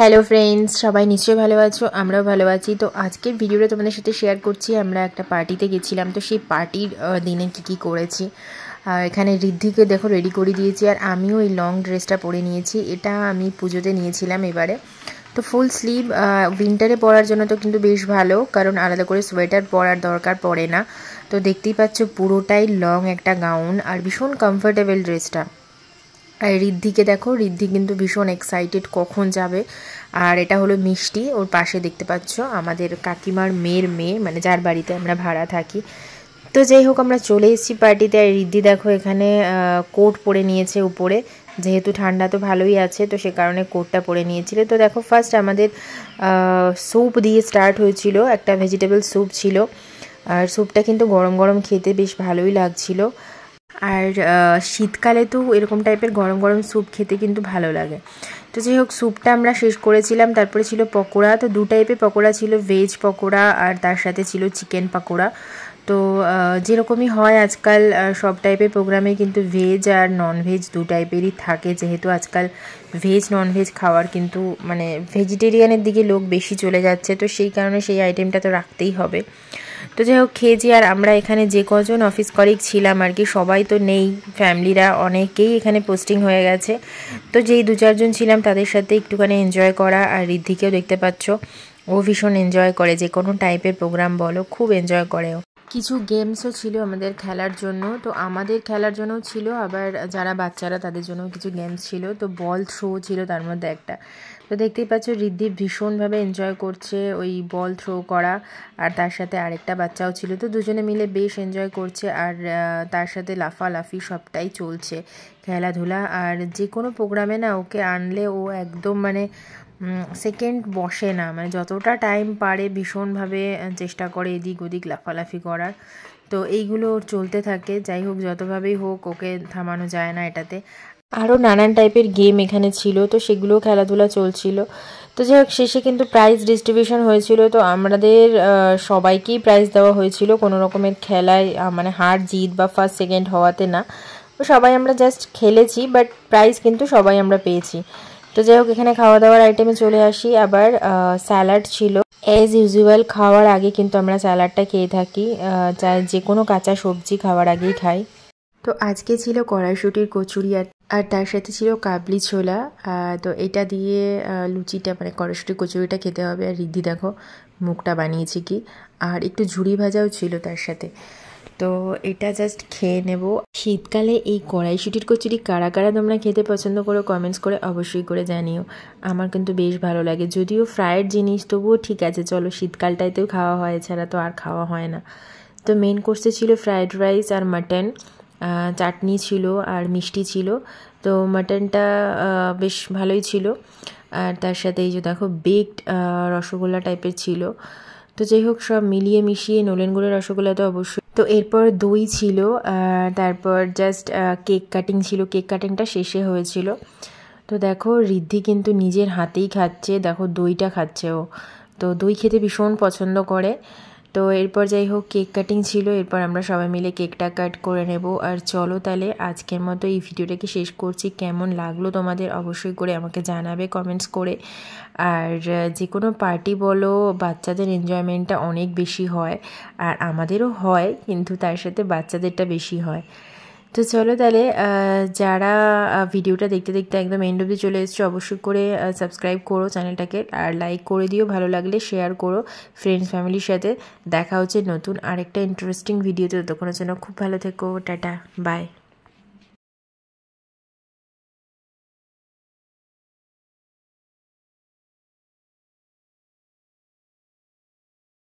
Hello friends, সবাই নিশ্চয়ই ভালো আছো। আমরাও ভালো আছি। তো আজকের ভিডিওটা তোমাদের সাথে শেয়ার করছি। আমরা একটা পার্টিতে গেছিলাম, তো সেই পার্টির দিনে কি করেছি। এখানে ঋদ্ধিকে দেখো রেডি করে দিয়েছি, আর আমিও এই লং ড্রেসটা পরে নিয়েছি। এটা আমি পুজোতে নিয়েছিলাম এবারে। তো ফুল স্লিভ উইন্টারে পরার জন্য তো কিন্তু বেশ ভালো, কারণ আলাদা করে সোয়েটার পরার দরকার পড়ে না। তো দেখতেই পাচ্ছ পুরোটাই লং একটা গাউন, আর ভীষণ কমফোর্টেবল ড্রেসটা। আর ঋদ্ধিকে দেখো, ঋদ্ধি কিন্তু ভীষণ এক্সাইটেড কখন যাবে। আর এটা হলো মিষ্টি, ওর পাশে দেখতে পাচ্ছ আমাদের কাকিমার মেয়ের মেয়ে, মানে যার বাড়িতে আমরা ভাড়া থাকি। তো যাই হোক, আমরা চলে এসেছি পার্টিতে। আর ঋদ্ধি দেখো এখানে কোট পরে নিয়েছে উপরে, যেহেতু ঠান্ডা তো ভালোই আছে, তো সে কারণে কোটটা পরে নিয়েছিল। তো দেখো ফার্স্ট আমাদের স্যুপ দিয়ে স্টার্ট হয়েছিল, একটা ভেজিটেবল স্যুপ ছিল। আর স্যুপটা কিন্তু গরম গরম খেতে বেশ ভালোই লাগছিল। আর শীতকালে তো এরকম টাইপের গরম গরম স্যুপ খেতে কিন্তু ভালো লাগে। তো যাই হোক, স্যুপটা আমরা শেষ করেছিলাম। তারপরে ছিল পকোড়া। তো দু টাইপের পকোড়া ছিল, ভেজ পকোড়া আর তার সাথে ছিল চিকেন পকোড়া। তো যেরকমই হয় আজকাল সব টাইপের প্রোগ্রামে কিন্তু ভেজ আর ননভেজ দু টাইপেরই থাকে, যেহেতু আজকাল ভেজ ননভেজ খাওয়ার কিন্তু মানে ভেজিটেরিয়ানের দিকে লোক বেশি চলে যাচ্ছে, তো সেই কারণে সেই আইটেমটা তো রাখতেই হবে। তো যাই হোক খেয়েছি। আর আমরা এখানে যে কজন অফিস কলিগ ছিলাম আর কি, সবাই তো নেই, ফ্যামিলিরা অনেকেই এখানে পোস্টিং হয়ে গেছে। তো যেই দু চারজন ছিলাম তাদের সাথে একটুখানি এনজয় করা। আর ঋদ্ধিকেও দেখতে পাচ্ছ, ও ভীষণ এনজয় করে, যে কোনো টাইপের প্রোগ্রাম বলো খুব এনজয় করে ও। কিছু গেমসও ছিল আমাদের খেলার জন্য, তো আমাদের খেলার জন্যও ছিল, আবার যারা বাচ্চারা তাদের জন্য কিছু গেমস ছিল। তো বল থ্রো ছিল তার মধ্যে একটা। তো দেখতেই পাচ্ছ ঋদ্ধি ভীষণভাবে এনজয় করছে ওই বল থ্রো করা, আর তার সাথে আরেকটা বাচ্চাও ছিল। তো দুজনে মিলে বেশ এনজয় করছে, আর তার সাথে লাফালাফি সবটাই চলছে, খেলাধুলা। আর যে কোনো প্রোগ্রামে না ওকে আনলে ও একদম মানে সেকেন্ড বসে না, মানে যতটা টাইম পারে ভীষণভাবে চেষ্টা করে এদিক ওদিক লাফালাফি করার। তো এইগুলো ওর চলতে থাকে। যাই হোক, যতভাবেই হোক ওকে থামানো যায় না এটাতে। আরও নানান টাইপের গেম এখানে ছিল, তো সেগুলোও খেলাধুলা চলছিল। তো যাই হোক, শেষে কিন্তু প্রাইজ ডিস্ট্রিবিউশন হয়েছিল। তো আমাদের সবাইকেই প্রাইজ দেওয়া হয়েছিল, কোনো রকমের খেলায় মানে হার জিত বা ফার্স্ট সেকেন্ড হওয়াতে না। তো সবাই আমরা জাস্ট খেলেছি, বাট প্রাইজ কিন্তু সবাই আমরা পেয়েছি। তো যাই হোক, এখানে খাওয়া দাওয়ার আইটেমে চলে আসি। আবার স্যালাড ছিল অ্যাজ ইউজুয়াল। খাওয়ার আগে কিন্তু আমরা স্যালাডটা খেয়ে থাকি, যে কোনো কাঁচা সবজি খাওয়ার আগেই খাই। তো আজকে ছিল কড়াইশুঁটির কচুরি, আর তার সাথে ছিল কাবলি ছোলা। তো এটা দিয়ে লুচিটা মানে কড়াইশুঁটির কচুরিটা খেতে হবে। আর ঋদ্ধি দেখো মুখটা বানিয়েছি কি, আর একটু ঝুড়ি ভাজাও ছিল তার সাথে। তো এটা জাস্ট খেয়ে নেব। শীতকালে এই কড়াইশুঁটির কচুরি কারা কারা তোমরা খেতে পছন্দ করো কমেন্টস করে অবশ্যই করে জানিও। আমার কিন্তু বেশ ভালো লাগে, যদিও ফ্রায়েড জিনিস, তবুও ঠিক আছে, চলো শীতকালটাইতেও খাওয়া হয়, এছাড়া তো আর খাওয়া হয় না। তো মেন কোর্সে ছিল ফ্রায়েড রাইস আর মাটন, চাটনি ছিল আর মিষ্টি ছিল। তো মাটনটা বেশ ভালোই ছিল। আর তার সাথে এই যে দেখো বেকড রসগোল্লা টাইপের ছিল। তো যাই হোক, সব মিলিয়ে মিশিয়ে নলেন গুড়ের রসগোল্লা তো অবশ্যই। তো এরপর দই ছিল, তারপর জাস্ট কেক কাটিং ছিল, কেক কাটিংটা শেষে হয়েছিল। তো দেখো ঋদ্ধি কিন্তু নিজের হাতেই খাচ্ছে, দেখো দইটা খাচ্ছে ও। তো দই খেতে ভীষণ পছন্দ করে। তো এরপর যাই হোক কেক কাটিং ছিল, এরপর আমরা সবাই মিলে কেকটা কাট করে নেব। আর চলো তাহলে আজকের মতো এই ভিডিওটাকে শেষ করছি। কেমন লাগলো তোমাদের অবশ্যই করে আমাকে জানাবে কমেন্টস করে। আর যে কোনো পার্টি বলো, বাচ্চাদের এনজয়মেন্টটা অনেক বেশি হয়, আর আমাদেরও হয়, কিন্তু তার সাথে বাচ্চাদেরটা বেশি হয়। তো চলো তাহলে, যারা ভিডিওটা দেখতে দেখতে একদম এন্ড অবধি চলে এসছো অবশ্যই করে সাবস্ক্রাইব করো চ্যানেলটাকে, আর লাইক করে দিও, ভালো লাগলে শেয়ার করো ফ্রেন্ডস ফ্যামিলির সাথে। দেখা হচ্ছে নতুন আরেকটা ইন্টারেস্টিং ভিডিওতে, ততক্ষণের জন্য খুব ভালো থেকো, টাটা বাই।